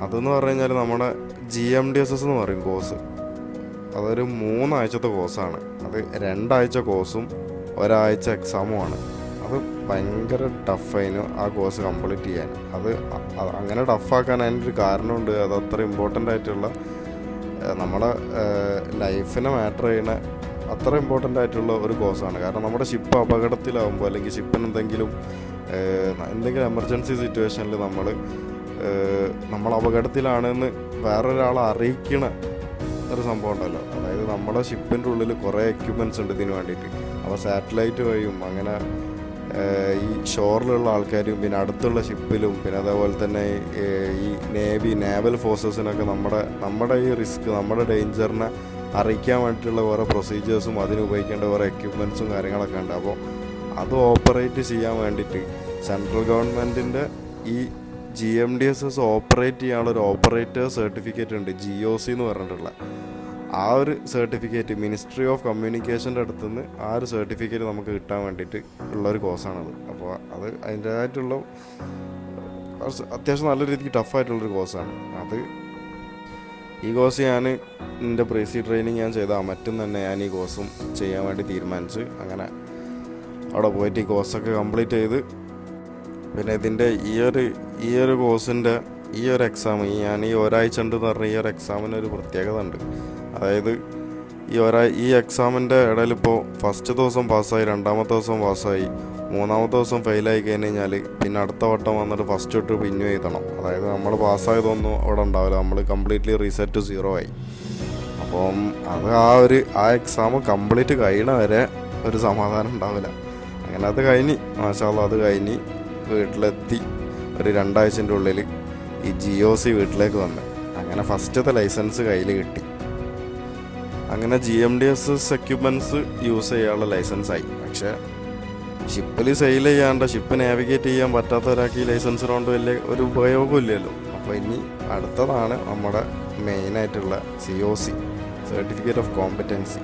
അതെന്ന് പറഞ്ഞു കഴിഞ്ഞാൽ നമ്മുടെ GMDSS എന്ന് പറയും കോഴ്സ്. അതൊരു 3 ആഴ്ചത്തെ കോഴ്സാണ്. അത് 2 ആഴ്ച കോഴ്സും 1 ആഴ്ച എക്സാമുമാണ്. അത് ഭയങ്കര ടഫായിരുന്നു ആ കോഴ്സ് കംപ്ലീറ്റ് ചെയ്യാൻ. അത് അങ്ങനെ ടഫാക്കാൻ അതിനൊരു കാരണമുണ്ട്. അത് അത്ര ഇമ്പോർട്ടൻ്റ് ആയിട്ടുള്ള നമ്മുടെ ലൈഫിനെ മാറ്റർ ചെയ്യുന്ന അത്ര ഇമ്പോർട്ടൻ്റ് ആയിട്ടുള്ള ഒരു കോഴ്സാണ്. കാരണം നമ്മുടെ ഷിപ്പ് അപകടത്തിലാവുമ്പോൾ അല്ലെങ്കിൽ ഷിപ്പിന് എന്തെങ്കിലും എമർജൻസി സിറ്റുവേഷനിൽ നമ്മൾ അപകടത്തിലാണെന്ന് വേറൊരാളെ അറിയിക്കണ ഒരു സംഭവം ഉണ്ടല്ലോ. അതായത് നമ്മുടെ ഷിപ്പിൻ്റെ ഉള്ളിൽ കുറേ എക്യുപ്മെൻറ്റ്സ് ഉണ്ട് ഇതിന് വേണ്ടിയിട്ട്. അപ്പോൾ സാറ്റലൈറ്റ് വഴിയും അങ്ങനെ ഈ ഷോറിലുള്ള ആൾക്കാരും പിന്നെ അടുത്തുള്ള ഷിപ്പിലും പിന്നെ അതേപോലെ തന്നെ ഈ നേവൽ ഫോഴ്സസിനൊക്കെ നമ്മുടെ ഈ റിസ്ക് നമ്മുടെ ഡേഞ്ചറിനെ അറിയിക്കാൻ വേണ്ടിയിട്ടുള്ള കുറേ പ്രൊസീജിയേഴ്സും അതിന് ഉപയോഗിക്കേണ്ട കുറേ എക്യുപ്മെൻറ്റ്സും കാര്യങ്ങളൊക്കെ ഉണ്ട്. അപ്പോൾ അത് ഓപ്പറേറ്റ് ചെയ്യാൻ വേണ്ടിയിട്ട് സെൻട്രൽ ഗവൺമെൻറ്റിൻ്റെ ഈ GMDSS ഓപ്പറേറ്റ് ചെയ്യാനുള്ളൊരു ഓപ്പറേറ്റർ സർട്ടിഫിക്കറ്റ് ഉണ്ട്, GOC എന്ന് പറഞ്ഞിട്ടുള്ള. ആ ഒരു സർട്ടിഫിക്കറ്റ് മിനിസ്ട്രി ഓഫ് കമ്മ്യൂണിക്കേഷൻ്റെ അടുത്തുനിന്ന് ആ ഒരു സർട്ടിഫിക്കറ്റ് നമുക്ക് കിട്ടാൻ വേണ്ടിയിട്ട് ഉള്ളൊരു കോഴ്സാണത്. അപ്പോൾ അത് അതിൻ്റേതായിട്ടുള്ള അത്യാവശ്യം നല്ല രീതിക്ക് ടഫായിട്ടുള്ളൊരു കോഴ്സാണ് അത്. ഈ കോഴ്സ് ഞാൻ എൻ്റെ പ്രീസി ട്രെയിനിങ് ഞാൻ ചെയ്ത മറ്റും തന്നെ ഞാൻ ഈ കോഴ്സും ചെയ്യാൻ വേണ്ടി തീരുമാനിച്ച് അങ്ങനെ അവിടെ പോയിട്ട് ഈ കോഴ്സൊക്കെ കംപ്ലീറ്റ് ചെയ്ത് പിന്നെ ഇതിൻ്റെ ഈ ഒരു കോഴ്സിൻ്റെ ഈ ഒരു എക്സാം ഞാൻ ഈ ഒരാഴ്ച ഉണ്ടെന്ന് പറഞ്ഞാൽ ഈ ഒരു എക്സാമിനൊരു പ്രത്യേകത ഉണ്ട്. അതായത് ഈ എക്സാമിൻ്റെ ഇടയിൽ ഇപ്പോൾ ഫസ്റ്റ് ദിവസം പാസ്സായി, 2ാമത്തെ ദിവസം പാസ്സായി, 3ാമത്തെ ദിവസം ഫെയിലായി കഴിഞ്ഞ് കഴിഞ്ഞാൽ പിന്നെ അടുത്ത വട്ടം വന്നിട്ട് ഫസ്റ്റ് തൊട്ട് പിന്യൂ എഴുതണം. അതായത് നമ്മൾ പാസ്സായതൊന്നും അവിടെ ഉണ്ടാവില്ല, നമ്മൾ കംപ്ലീറ്റ്ലി റീസെറ്റ് 0 ആയി. അപ്പം അത് ആ എക്സാം കംപ്ലീറ്റ് കഴിയണ വരെ ഒരു സമാധാനം ഉണ്ടാവില്ല. അങ്ങനെ അത് കഴിഞ്ഞ് മാഷാ അല്ലാഹ് അത് കഴിഞ്ഞ് വീട്ടിലെത്തി ഒരു 2 ആഴ്ചൻ്റെ ഉള്ളിൽ ഈ GOC വീട്ടിലേക്ക് വന്ന് അങ്ങനെ ഫസ്റ്റത്തെ ലൈസൻസ് കയ്യിൽ കിട്ടി. അങ്ങനെ GMDSS എക്യുപ്മെൻറ്റ്സ് യൂസ് ചെയ്യാനുള്ള ലൈസൻസായി. പക്ഷേ ഷിപ്പിൽ സെയിൽ ചെയ്യാണ്ട് ഷിപ്പ് നാവിഗേറ്റ് ചെയ്യാൻ പറ്റാത്ത ഒരാൾക്ക് ഈ ലൈസൻസിനോണ്ട് വലിയ ഒരു ഉപയോഗമില്ലല്ലോ. അപ്പോൾ ഇനി അടുത്തതാണ് നമ്മുടെ മെയിനായിട്ടുള്ള COC, സർട്ടിഫിക്കറ്റ് ഓഫ് കോമ്പറ്റൻസി.